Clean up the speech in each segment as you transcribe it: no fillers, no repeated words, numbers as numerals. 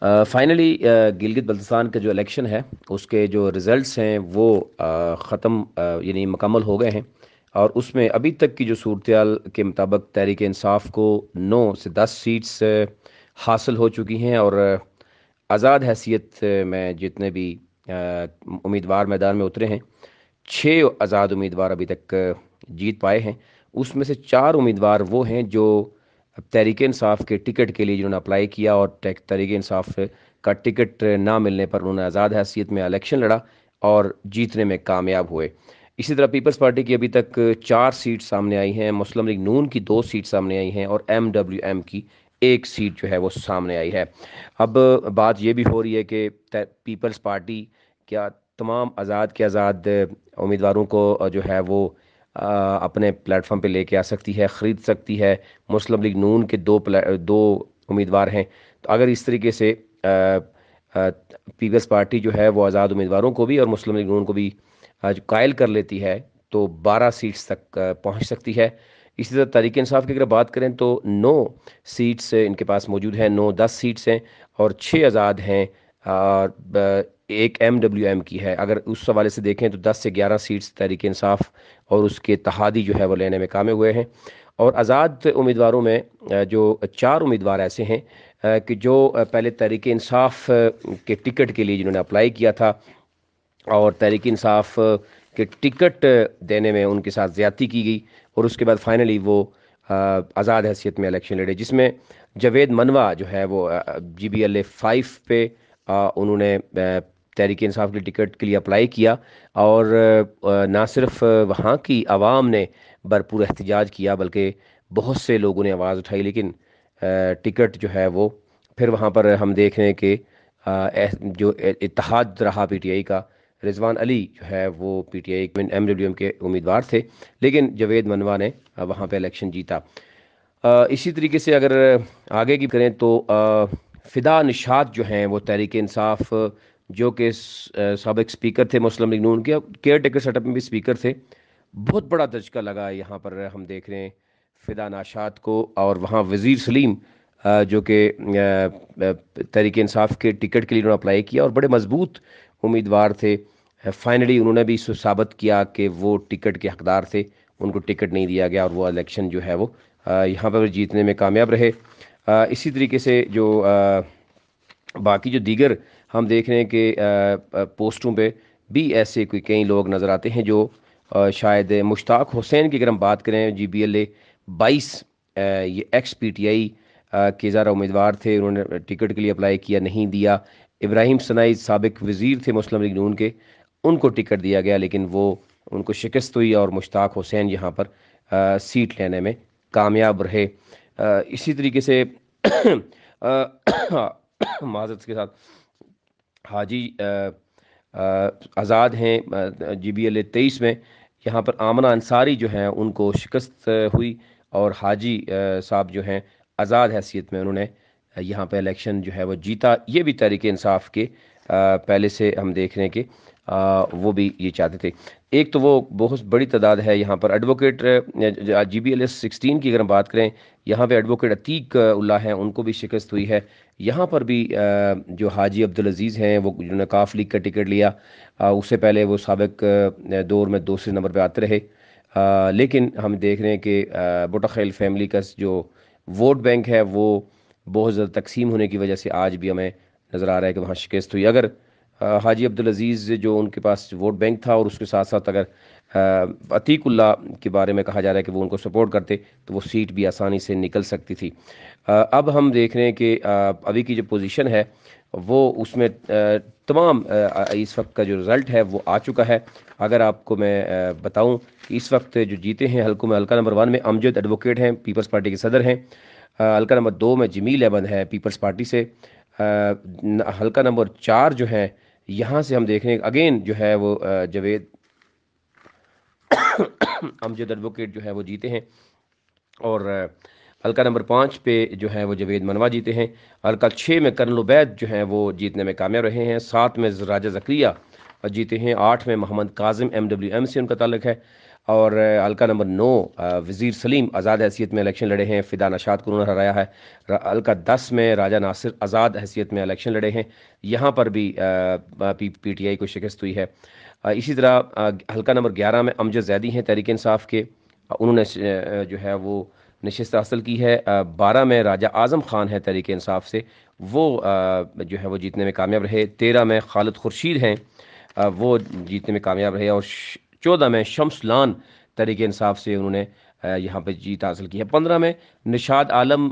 Finally Gilgit Baltistan का जो election है उसके जो रिज़ल्ट्स हैं वो ख़त्म यानी मुकम्मल हो गए हैं। और उसमें अभी तक की जो सूरत के मुताबिक तहरीक इंसाफ को 9 से 10 सीट्स हासिल हो चुकी हैं। और आज़ाद हैसियत में जितने भी उम्मीदवार मैदान में उतरे हैं, 6 आज़ाद उम्मीदवार अभी तक जीत पाए हैं। उसमें से 4 उम्मीदवार वो हैं जो तहरीक इंसाफ के टिकट के लिए जिन्होंने अप्लाई किया और तहरीक इंसाफ का टिकट ना मिलने पर उन्होंने आज़ाद हैसियत में इलेक्शन लड़ा और जीतने में कामयाब हुए। इसी तरह पीपल्स पार्टी की अभी तक 4 सीट सामने आई हैं, मुस्लिम लीग नून की 2 सीट सामने आई हैं और MWM की 1 सीट जो है वो सामने आई है। अब बात ये भी हो रही है कि पीपल्स पार्टी क्या तमाम आज़ाद के आज़ाद उम्मीदवारों को जो है वो अपने प्लेटफॉर्म पे लेके आ सकती है, ख़रीद सकती है। मुस्लिम लीग नून के दो उम्मीदवार हैं, तो अगर इस तरीके से पीपल्स पार्टी जो है वो आज़ाद उम्मीदवारों को भी और मुस्लिम लीग नून को भी जो कायल कर लेती है तो 12 सीट्स तक पहुंच सकती है। इसी तरह तहरीक इंसाफ की अगर बात करें तो 9 सीट्स इनके पास मौजूद हैं, 9-10 सीट्स हैं और 6 आज़ाद हैं और एक MWM की है। अगर उस हवाले से देखें तो 10 से 11 सीट्स तहरीक इंसाफ और उसके इत्तेहादी जो है वो लेने में कामयाब हुए हैं। और आज़ाद उम्मीदवारों में जो 4 उम्मीदवार ऐसे हैं कि जो पहले तहरीक इंसाफ के टिकट के लिए जिन्होंने अप्लाई किया था और तहरीक इंसाफ के टिकट देने में उनके साथ ज़्यादती की गई और उसके बाद फाइनली वो आज़ाद हैसियत में इलेक्शन लड़े, जिसमें जावेद मनवा जो है वो GBLA 5 पे उन्होंने तहरीक इंसाफ के टिकट के लिए अप्लाई किया। और ना सिर्फ वहाँ की आवाम ने भरपूर एहतजाज किया बल्कि बहुत से लोगों ने आवाज़ उठाई, लेकिन टिकट जो है वो फिर वहाँ पर हम देख रहे हैं कि जो इत्तेहाद रहा PTI का, रिजवान अली जो है वो PTI MWM के उम्मीदवार थे, लेकिन जावेद मनवा ने वहाँ पे इलेक्शन जीता। इसी तरीके से अगर आगे की करें तो फ़िदा निशात जो हैं वो तहरीक इंसाफ जो कि साबिक स्पीकर थे मुस्लिम लीग नून के, केयर टेकर सेटअप में भी स्पीकर थे। बहुत बड़ा दचका लगा यहाँ पर हम देख रहे हैं फ़िदा निशात को। और वहाँ वज़ीर सलीम जो कि तहरीक इंसाफ के टिकट के लिए उन्होंने अप्लाई किया और बड़े मजबूत उम्मीदवार थे, फाइनली उन्होंने भी इसको साबित किया कि वो टिकट के हकदार थे, उनको टिकट नहीं दिया गया और वो इलेक्शन जो है वो यहाँ पर जीतने में कामयाब रहे। इसी तरीके से जो बाकी जो दीगर हम देख रहे हैं कि पोस्टों पे भी ऐसे कोई कई लोग नज़र आते हैं जो शायद मुश्ताक हुसैन की अगर हम बात करें, GBLA 22 ये एक्स PTI के ज़रा उम्मीदवार थे, उन्होंने टिकट के लिए अप्लाई किया, नहीं दिया। इब्राहिम सनाई साबिक वज़ीर थे मुस्लिम लीग नून के, उनको टिकट दिया गया लेकिन वो उनको शिकस्त हुई और मुश्ताक हुसैन यहाँ पर सीट लेने में कामयाब रहे। इसी तरीके से माजरत के साथ हाजी आज़ाद हैं GBLA 23 में, यहाँ पर आमना अंसारी जो हैं उनको शिकस्त हुई और हाजी साहब जो हैं आज़ाद हैसियत में उन्होंने यहाँ पे इलेक्शन जो है वो जीता। ये भी तहरीक इंसाफ के पहले से हम देख रहे हैं कि वो भी ये चाहते थे। एक तो वो बहुत बड़ी तादाद है यहाँ पर एडवोकेट GBLA 16 की अगर हम बात करें, यहाँ पे एडवोकेट अतीक उल्लाह हैं, उनको भी शिकस्त हुई है। यहाँ पर भी जो हाजी अब्दुल अजीज़ हैं वो जिन्होंने काफ लीग का टिकट लिया, उससे पहले वो साबिक दौर में दूसरे नंबर पे आते रहे, लेकिन हम देख रहे हैं कि बुटा खैल फैमिली का जो वोट बैंक है वो बहुत ज़्यादा तकसीम होने की वजह से आज भी हमें नज़र आ रहा है कि वहाँ शिकस्त हुई। अगर हाजी अब्दुल अजीज़ जो उनके पास वोट बैंक था और उसके साथ साथ अगर अतीकुल्ला के बारे में कहा जा रहा है कि वो उनको सपोर्ट करते तो वो सीट भी आसानी से निकल सकती थी। अब हम देख रहे हैं कि अभी की जो पोजीशन है वो उसमें तमाम इस वक्त का जो रिज़ल्ट है वो आ चुका है। अगर आपको मैं बताऊं कि इस वक्त जो जीते हैं हल्कों में, हल्का नंबर 1 में अमजद एडवोकेट हैं, पीपल्स पार्टी के सदर हैं। हल्का नंबर 2 में जमील अहमद है पीपल्स पार्टी से। हल्का नंबर 4 जो है यहाँ से हम देख रहे हैं अगेन जो है वो जावेद अमजद एडवोकेट जो है वो जीते हैं। और हल्का नंबर 5 पे जो है वो जावेद मनवा जीते हैं। हल्का 6 में कर्नल उबैद जो है वो जीतने में कामयाब रहे हैं। 7 में राजा ज़करिया जीते हैं। 8 में मोहम्मद काजिम MWM से उनका ताल्लुक है। اور حلقہ نمبر 9 وزیر سلیم آزاد حیثیت میں الیکشن لڑے ہیں، فدا نشاط کو انہوں نے ہرایا ہے۔ حلقہ 10 میں راجہ ناصر آزاد حیثیت میں الیکشن لڑے ہیں، یہاں پر بھی پی ٹی آئی کو شکست ہوئی ہے۔ اسی طرح حلقہ نمبر 11 میں امجد زیدی ہیں تحریک انصاف کے، انہوں نے جو ہے وہ نشست حاصل کی ہے۔ 12 میں راجہ اعظم خان ہے تحریک انصاف سے، وہ جو ہے وہ جیتنے میں کامیاب رہے۔ 13 میں خالد خورشید ہیں، وہ جیتنے میں کامیاب رہے۔ اور 14 میں شمس لان تحریک انصاف سے انہوں نے یہاں پہ جیت حاصل کی ہے۔ 15 میں نشاد عالم،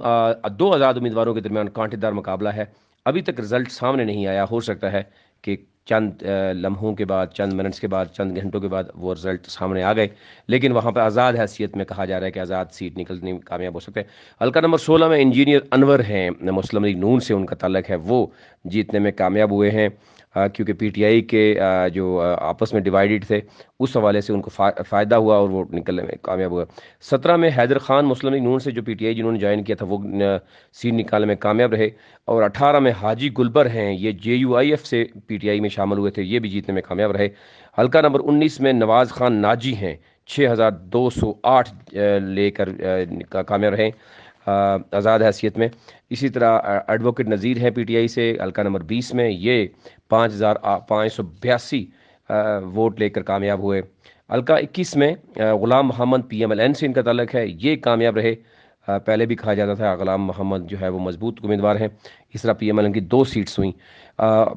دو آزاد امیدواروں کے درمیان کانٹے دار مقابلہ ہے، ابھی تک رزلٹ سامنے نہیں آیا، ہو سکتا ہے کہ چند لمحوں کے بعد، چند منٹس کے بعد، چند گھنٹوں کے بعد وہ رزلٹ سامنے آ گئے، لیکن وہاں پہ آزاد حیثیت میں کہا جا رہا ہے کہ آزاد سیٹ نکلنے میں کامیاب ہو سکتے ہیں۔ حلقہ نمبر 16 میں انجینئر انور ہیں، مسلم لیگ نون سے ان کا تعلق ہے، وہ جیتنے میں کامیاب ہوئے ہیں، کیونکہ پی ٹی آئی کے جو آپس میں ڈیوائیڈڈ تھے، اس حوالے سے ان کو فائدہ ہوا اور وہ نکلنے میں کامیاب ہوا۔ 17 میں حیدر خان مسلم لیگ نون سے جو پی ٹی آئی جنہوں نے جوائن کیا تھا، وہ سیٹ نکالنے میں کامیاب رہے۔ اور 18 میں حاجی گلبر ہیں، یہ جے یو آئی ایف سے پی ٹی آئی میں شامل ہوئے تھے، یہ بھی جیتنے میں کامیاب رہے۔ حلقہ نمبر 19 میں نواز خان ناجی ہیں، 6208 لے کر کامیاب رہے آزاد حیثیت میں۔ اسی طرح ایڈوکیٹ نذیر ہیں پی ٹی آئی سے، حلقہ نمبر 20 میں، یہ 5582 ووٹ لے کر کامیاب ہوئے۔ حلقہ 21 میں غلام محمد پی ایم ایل این سے ان کا تعلق ہے، یہ کامیاب رہے۔ پہلے بھی کہا جاتا تھا غلام محمد جو ہے وہ مضبوط امیدوار ہیں، اس طرح پی ایم ایل این کی 2 سیٹس ہوئیں۔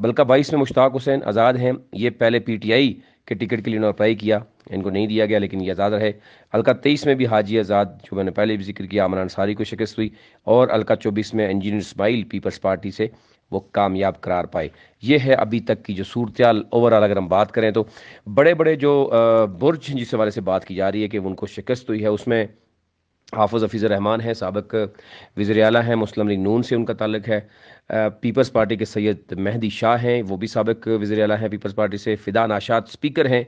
حلقہ 22 میں مشتاق حسین آزاد ہیں، یہ پہلے پی ٹی آئی کے ٹکٹ کے لیے انہوں نے اپلائی کیا، ان کو نہیں دیا گیا لیکن یہ آزاد رہے۔ حلقہ 23 میں بھی حاجی آزاد، جو میں نے پہلے بھی ذکر کیا، امن انصاری کو شکست ہوئی۔ اور حلقہ 24 میں انجینئر اسماعیل پیپلز پارٹی سے وہ کامیاب قرار پائے۔ یہ ہے ابھی تک کی جو صورتحال اوورآل اگر ہم بات کریں تو بڑے بڑے جو برج جس حوالے سے بات کی جا رہی ہے کہ ان کو شکست ہوئی ہے، اس میں حافظ حفیظ الرحمان ہے، سابق وزیر اعلیٰ ہیں، مسلم لیگ نون سے ان کا تعلق ہے۔ پیپلز پارٹی کے سید مہدی شاہ ہیں، وہ بھی سابق وزیر اعلیٰ ہیں پیپلز پارٹی سے۔ فدا نشاط اسپیکر ہیں،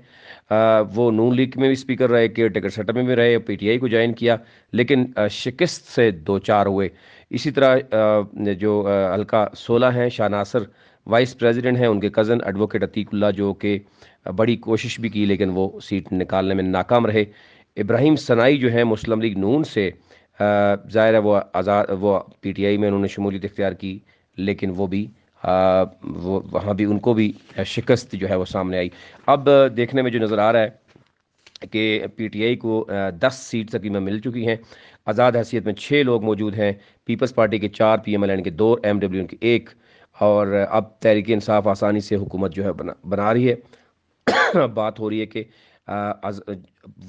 وہ نون لیگ میں بھی اسپیکر رہے، کیئر ٹیکر سیٹ اپ میں بھی رہے، پی ٹی آئی کو جوائن کیا لیکن شکست سے دو چار ہوئے۔ اسی طرح جو حلقہ 16 ہیں، شاہ ناصر وائس پریزیڈنٹ ہیں، ان کے کزن ایڈوکیٹ عتیق اللہ جو کہ بڑی کوشش بھی کی لیکن وہ سیٹ نکالنے میں ناکام رہے۔ ابراہیم ثنائی جو ہے مسلم لیگ نون سے، ظاہر ہے وہ پی ٹی آئی میں انہوں نے شمولیت اختیار کی لیکن وہ وہاں بھی ان کو بھی شکست جو ہے وہ سامنے آئی۔ اب دیکھنے میں جو نظر آ رہا ہے کہ پی ٹی آئی کو 10 سیٹ تقریباً مل چکی ہیں، آزاد حیثیت میں 6 لوگ موجود ہیں، پیپلز پارٹی کے 4، پی ایم ایل این کے 2، ایم ڈبلیو این کے 1، اور اب تحریک انصاف آسانی سے حکومت جو ہے بنا رہی ہے۔ بات ہو رہی ہے کہ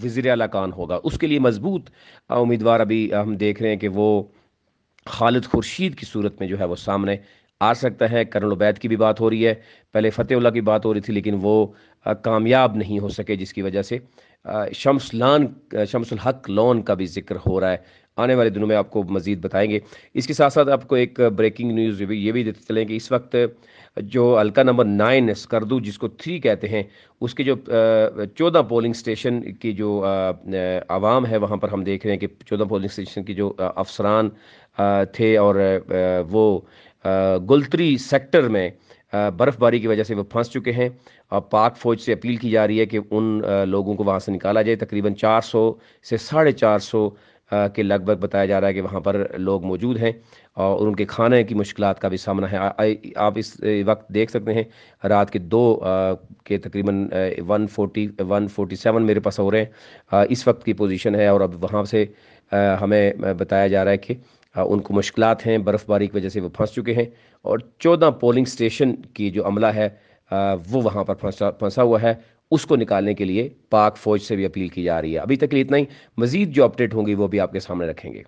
وزیر اعلیٰ کون ہوگا، اس کے لیے مضبوط امیدوار ابھی ہم دیکھ رہے ہیں کہ وہ خالد خورشید کی صورت میں جو ہے وہ سامنے آ سکتا ہے۔ کرنل عبید کی بھی بات ہو رہی ہے، پہلے فتح اللہ کی بات ہو رہی تھی لیکن وہ کامیاب نہیں ہو سکے، جس کی وجہ سے شمس الحق لون کا بھی ذکر ہو رہا ہے۔ آنے والے دنوں میں آپ کو مزید بتائیں گے۔ اس کے ساتھ ساتھ آپ کو ایک بریکنگ نیوز یہ بھی دیتے چلیں کہ اس وقت جو حلقہ نمبر 9 اسکردو جس کو 3 کہتے ہیں، اس کے جو 14 پولنگ سٹیشن کی جو عوام ہے، وہاں پر ہم دیکھ رہے ہیں کہ 14 پولنگ سٹیشن کی جو افسران تھے اور وہ گلتری سیکٹر میں برف باری کی وجہ سے وہ پھنس چکے ہیں۔ پاک فوج سے اپیل کی جا رہی ہے کہ ان لوگوں کو وہاں سے نکالا جائے۔ تقریباً 400 سے 450 کے لگ بھگ بتایا جا رہا ہے کہ وہاں پر لوگ موجود ہیں اور ان کے کھانے کی مشکلات کا بھی سامنا ہے۔ آپ اس وقت دیکھ سکتے ہیں رات کے 2 کے تقریباً 147 میرے پاس ہو رہے ہیں اس وقت کی پوزیشن ہے، اور اب وہاں سے ہمیں بتایا جا رہا ہے کہ ان کو مشکلات ہیں، برف باری کی وجہ سے وہ پھنس چکے ہیں، اور 14 پولنگ سٹیشن کی جو عملہ ہے وہ وہاں پر پھنسا ہوا ہے، اس کو نکالنے کے لیے پاک فوج سے بھی اپیل کی جا رہی ہے۔ ابھی تک اتنا ہی، مزید جو اپڈیٹ ہوں گی وہ بھی آپ کے سامنے رکھیں گے۔